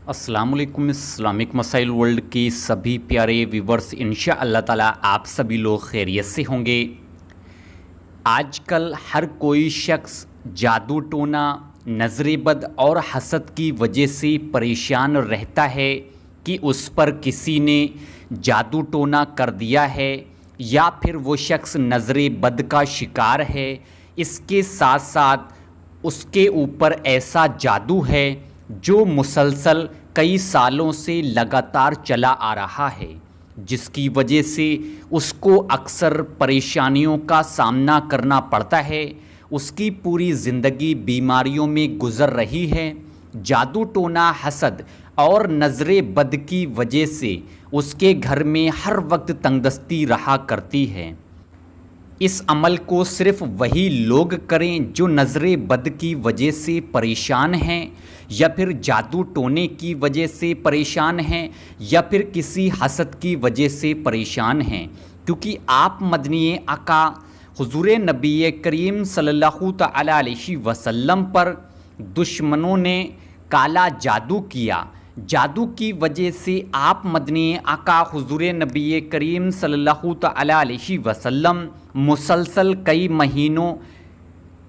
अस्सलाम वालेकुम। इस्लामिक मसाइल वर्ल्ड के सभी प्यारे व्यूवर्स, इंशाअल्लाह ताला आप सभी लोग खैरियत से होंगे। आजकल हर कोई शख्स जादू टोना, नज़र बद और हसद की वजह से परेशान रहता है कि उस पर किसी ने जादू टोना कर दिया है या फिर वो शख्स नज़र बद का शिकार है। इसके साथ साथ उसके ऊपर ऐसा जादू है जो मुसलसल कई सालों से लगातार चला आ रहा है, जिसकी वजह से उसको अक्सर परेशानियों का सामना करना पड़ता है। उसकी पूरी ज़िंदगी बीमारियों में गुज़र रही है। जादू टोना, हसद और नज़र बद की वजह से उसके घर में हर वक्त तंगदस्ती रहा करती है। इस अमल को सिर्फ़ वही लोग करें जो नज़र बद की वजह से परेशान हैं, या फिर जादू टोने की वजह से परेशान हैं, या फिर किसी हसद की वजह से परेशान हैं। क्योंकि आप मदनी आका हुज़ूर नबी करीम सल्लल्लाहु तआला अलैहि वसल्लम पर दुश्मनों ने काला जादू किया। जादू की वजह से आप मदनी आका हुज़ूर नबी करीम सल्लल्लाहु तआला अलैहि वसल्लम मुसलसल कई महीनों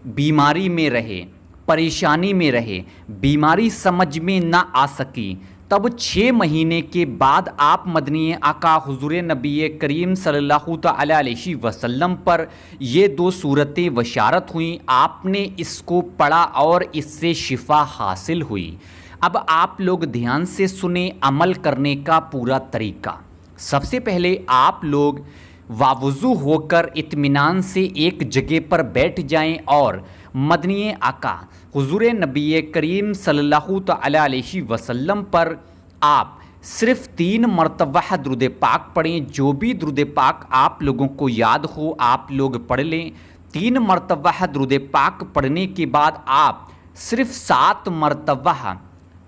बीमारी में रहे, परेशानी में रहे। बीमारी समझ में ना आ सकी। तब 6 महीने के बाद आप मदनी आका हुज़ूर नबी करीम सल्लल्लाहु तआला अलैहि वसल्लम पर ये 2 सूरतें बशारत हुई। आपने इसको पढ़ा और इससे शिफा हासिल हुई। अब आप लोग ध्यान से सुने अमल करने का पूरा तरीका। सबसे पहले आप लोग वावुज़ू होकर इत्मीनान से एक जगह पर बैठ जाएं और मदनी आका हुज़ूर नबी करीम सल्लल्लाहु तआला अलैहि वसल्लम पर आप सिर्फ़ 3 मरतबा दुरूद पाक पढ़ें। जो भी दुरूद पाक आप लोगों को याद हो आप लोग पढ़ लें। 3 मरतबा दुरूद पाक पढ़ने के बाद आप सिर्फ़ 7 मरतबा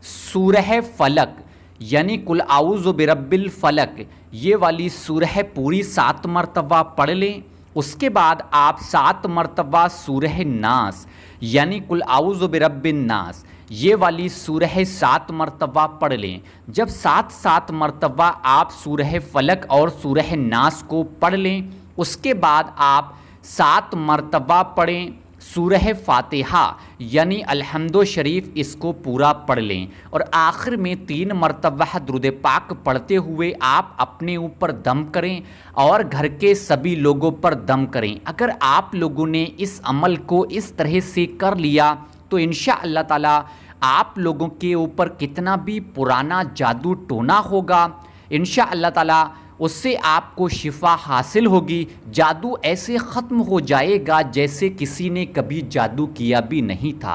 सूरह फलक यानी कुल आऊज़ु बिरब्बिल फलक, ये वाली सूरह पूरी 7 मरतबा पढ़ लें। उसके बाद आप 7 मरतबा सूरह नास यानी कुल आऊज़ु बिरब्बिन नास, ये वाली सूरह 7 मरतबा पढ़ लें। जब 7 मरतबा आप सूरह फलक और सूरह नास को पढ़ लें, उसके बाद आप 7 मरतबा पढ़ें सूरह फातिहा यानी अल्हम्दु शरीफ, इसको पूरा पढ़ लें। और आखिर में 3 मरतबा दुरूद पाक पढ़ते हुए आप अपने ऊपर दम करें और घर के सभी लोगों पर दम करें। अगर आप लोगों ने इस अमल को इस तरह से कर लिया तो इंशाअल्लाह ताला आप लोगों के ऊपर कितना भी पुराना जादू टोना होगा, इंशाअल्लाह ताला उससे आपको शिफा हासिल होगी। जादू ऐसे ख़त्म हो जाएगा जैसे किसी ने कभी जादू किया भी नहीं था।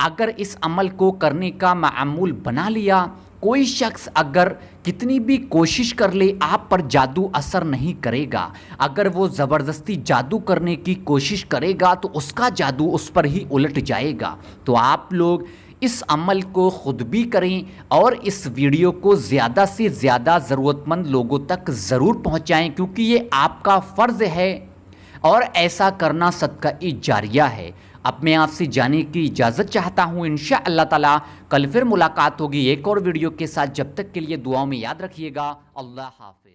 अगर इस अमल को करने का मामूल बना लिया, कोई शख्स अगर कितनी भी कोशिश कर ले आप पर जादू असर नहीं करेगा। अगर वो ज़बरदस्ती जादू करने की कोशिश करेगा तो उसका जादू उस पर ही उलट जाएगा। तो आप लोग इस अमल को ख़ुद भी करें और इस वीडियो को ज़्यादा से ज़्यादा ज़रूरतमंद लोगों तक ज़रूर पहुँचाएँ, क्योंकि ये आपका फ़र्ज़ है और ऐसा करना सदका जारिया है। अब मैं आपसे जाने की इजाज़त चाहता हूँ। इंशाअल्लाह ताला कल फिर मुलाकात होगी एक और वीडियो के साथ। जब तक के लिए दुआओं में याद रखिएगा। अल्लाह हाफ़िज़।